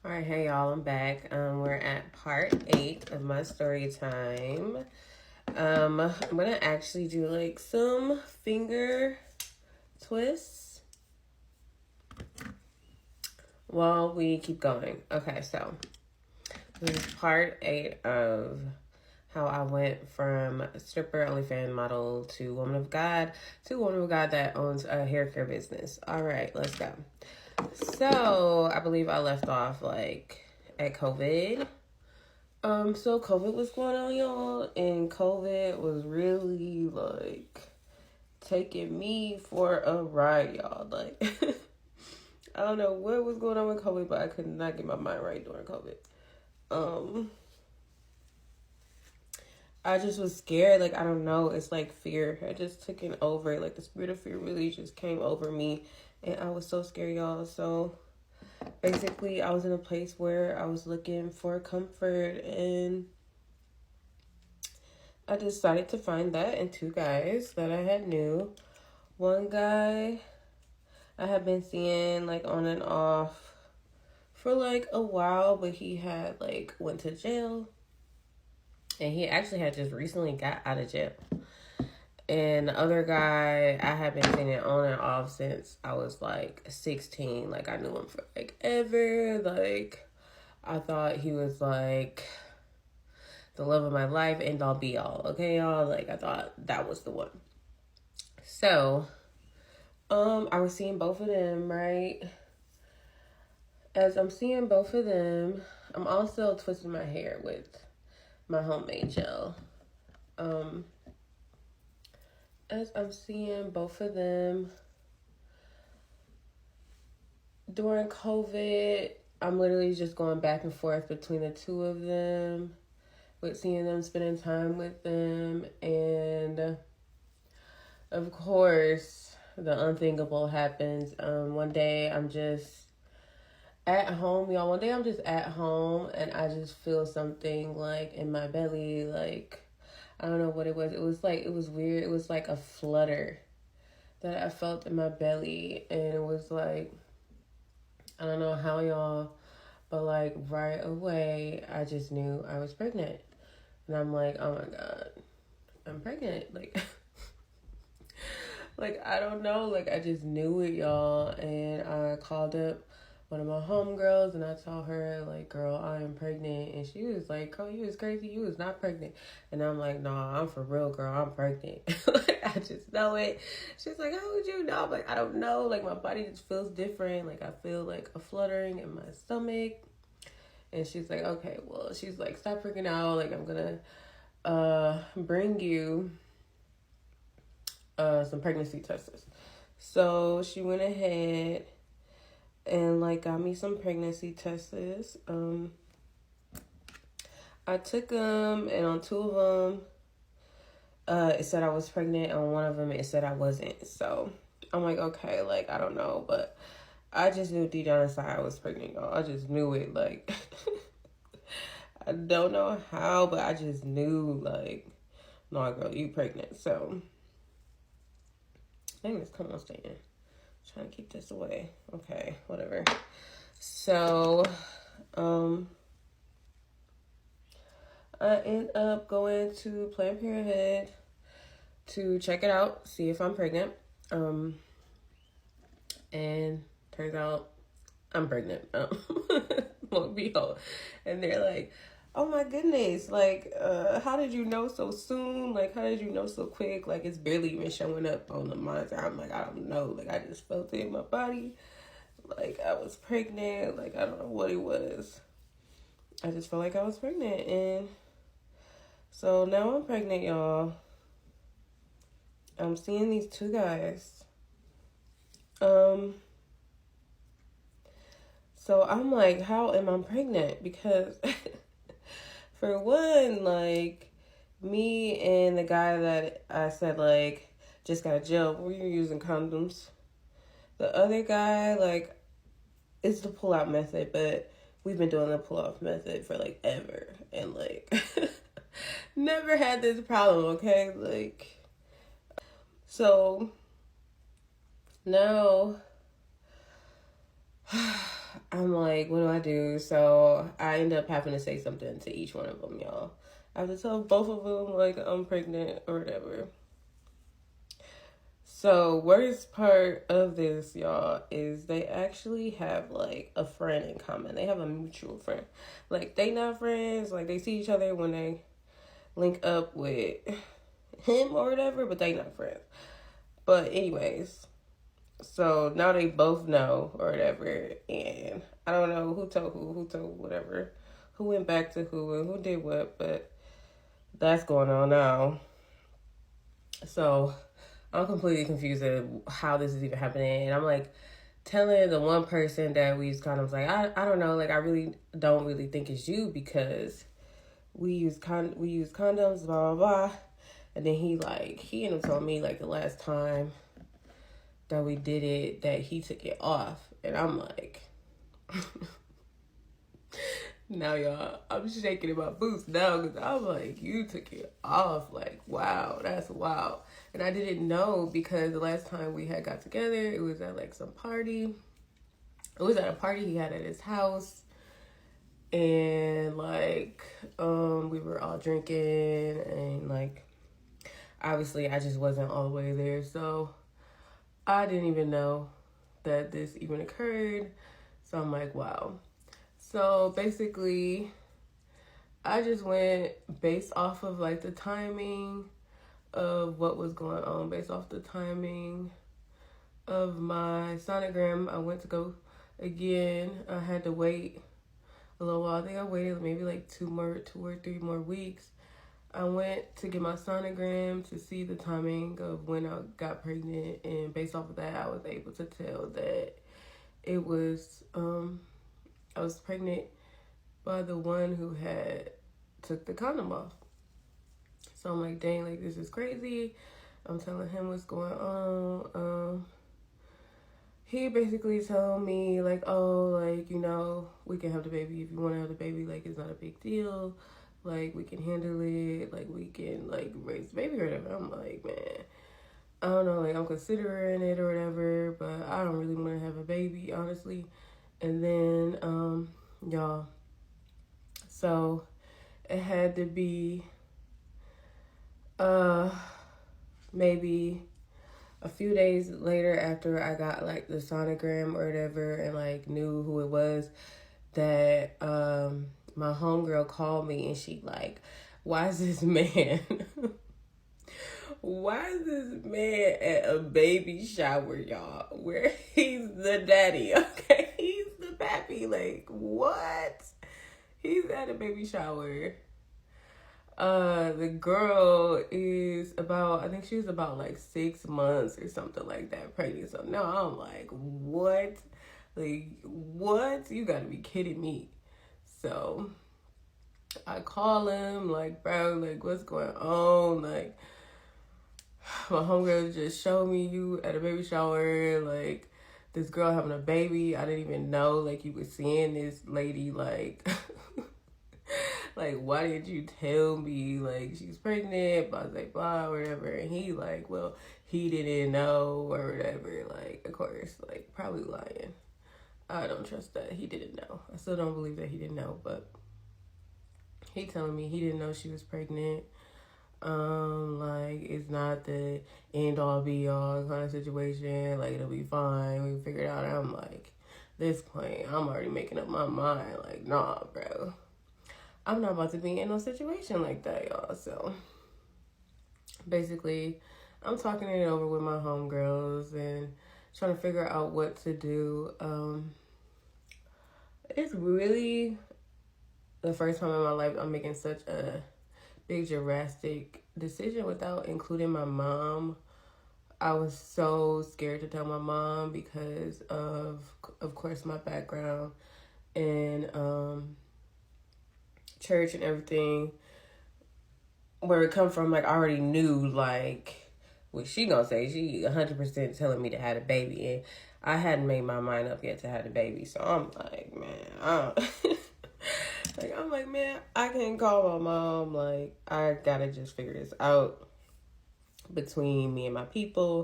All right, hey y'all, I'm back. We're at part 8 of my story time. I'm gonna actually do like some finger twists while we keep going. Okay, so this is part 8 of how I went from stripper, OnlyFans model to woman of God to woman of God that owns a hair care business. All right, let's go. So I believe I left off like at COVID. So COVID was going on, y'all, and COVID was really like taking me for a ride, y'all. Like I don't know what was going on with COVID, but I could not get my mind right during COVID. Um I just was scared, like I don't know, it's like fear. I just took it over. Like the spirit of fear really just came over me and I was so scared, y'all. So basically I was in a place where I was looking for comfort and I decided to find that in two guys that I had knew. One guy I had been seeing like on and off for like a while, but he had like went to jail and he actually had just recently got out of jail. And the other guy I had been seeing it on and off since I was like 16. Like I knew him for like ever. Like I thought he was like the love of my life, end all be all. Okay, y'all. Like I thought that was the one. So, I was seeing both of them, right? As I'm seeing both of them, I'm also twisting my hair with my homemade gel. Um, as I'm seeing both of them during COVID, I'm literally just going back and forth between the two of them, with seeing them, spending time with them, and of course, the unthinkable happens. One day I'm just at home, y'all. One day I'm just at home and I just feel something like in my belly, like I don't know what it was. It was like it was weird. It was like a flutter that I felt in my belly, and it was like I don't know how, y'all, but like right away I just knew I was pregnant, and I'm like, oh my god, I'm pregnant, like. Like, I don't know. Like, I just knew it, y'all. And I called up one of my homegirls and I told her, like, girl, I am pregnant. And she was like, oh, you was crazy. You was not pregnant. And I'm like, nah, I'm for real, girl. I'm pregnant. Like, I just know it. She's like, how would you know? I'm like, I don't know. Like, my body just feels different. Like, I feel like a fluttering in my stomach. And she's like, okay, well, she's like, stop freaking out. Like, I'm going to bring you some pregnancy tests. So she went ahead and like got me some pregnancy tests. I took them, and on two of them, it said I was pregnant. On one of them, it said I wasn't. So I'm like, okay, like I don't know, but I just knew deep down inside I was pregnant, y'all. I just knew it. Like I don't know how, but I just knew, like, no, girl, you pregnant. So dang, this come on stand. Trying to keep this away. Okay, whatever. So, I end up going to Planned Parenthood to check it out, see if I'm pregnant. And turns out I'm pregnant. Lo and behold. And they're like, oh my goodness, like, how did you know so soon? Like, how did you know so quick? Like, it's barely even showing up on the monitor. I'm like, I don't know. Like, I just felt it in my body. Like, I was pregnant. Like, I don't know what it was. I just felt like I was pregnant. And so now I'm pregnant, y'all. I'm seeing these two guys. So I'm like, how am I pregnant? Because for one, like, me and the guy that I said, like, just got jail, we were using condoms. The other guy, like, it's the pull-out method, but we've been doing the pull-off method for, like, ever. And, like, never had this problem, okay? Like, so now I'm like, what do I do? So I end up having to say something to each one of them, y'all. I have to tell both of them, like, I'm pregnant or whatever. So, worst part of this, y'all, is they actually have, like, a friend in common. They have a mutual friend. Like, they not friends. Like, they see each other when they link up with him or whatever, but they not friends. But anyways, so now they both know or whatever, and I don't know who told whatever, who went back to who and who did what, but that's going on now. So I'm completely confused at how this is even happening, and I'm like telling the one person that we use condoms, like I don't know, like I really don't really think it's you because we use condoms, blah blah blah. And then he ended up telling me like the last time that we did it that he took it off. And I'm like, now y'all, I'm shaking in my boots now because I'm like, you took it off. Like, wow, that's wild. And I didn't know because the last time we had got together, it was at like some party. It was at a party he had at his house. And like, we were all drinking and like, obviously I just wasn't all the way there. So I didn't even know that this even occurred. So I'm like, wow. So basically, I just went based off of like the timing of what was going on, based off the timing of my sonogram. I went to go again. I had to wait a little while. I think I waited maybe like 2 or 3 more weeks. I went to get my sonogram to see the timing of when I got pregnant, and based off of that, I was able to tell that it was, I was pregnant by the one who had took the condom off. So I'm like, dang, like this is crazy. I'm telling him what's going on. He basically told me like, oh, like, you know, we can have the baby if you want to have the baby. Like, it's not a big deal. Like, we can handle it. Like, we can, like, raise the baby or whatever. I'm like, man, I don't know. Like, I'm considering it or whatever, but I don't really want to have a baby, honestly. And then, y'all, so it had to be, maybe a few days later after I got, like, the sonogram or whatever and, like, knew who it was that, my homegirl called me and she like, why is this man at a baby shower, y'all, where he's the daddy, okay? He's the pappy. Like, what? He's at a baby shower. The girl is about, I think she's about like 6 months or something like that pregnant. So now I'm like, what? Like, what? You gotta be kidding me. So I call him, like, bro, like, what's going on? Like, my homegirl just showed me you at a baby shower, like, this girl having a baby. I didn't even know, like, you were seeing this lady, like, like, why didn't you tell me, like, she's pregnant, blah, blah, blah, whatever. And he, like, well, he didn't know, or whatever. Like, of course, like, probably lying. I don't trust that. He didn't know. I still don't believe that he didn't know, but he telling me he didn't know she was pregnant. Like, it's not the end all be all kind of situation. Like, it'll be fine. We can figure it out. And I'm like, this point, I'm already making up my mind. Like, nah, bro. I'm not about to be in no situation like that, y'all. So, basically, I'm talking it over with my homegirls and trying to figure out what to do. It's really the first time in my life I'm making such a big drastic decision without including my mom. I was so scared to tell my mom because of course, my background and church and everything. Where it come from, like, I already knew, like, what she gonna say. She 100% telling me to have a baby, and I hadn't made my mind up yet to have a baby. So I'm like, man, I can't call my mom. Like, I gotta just figure this out between me and my people.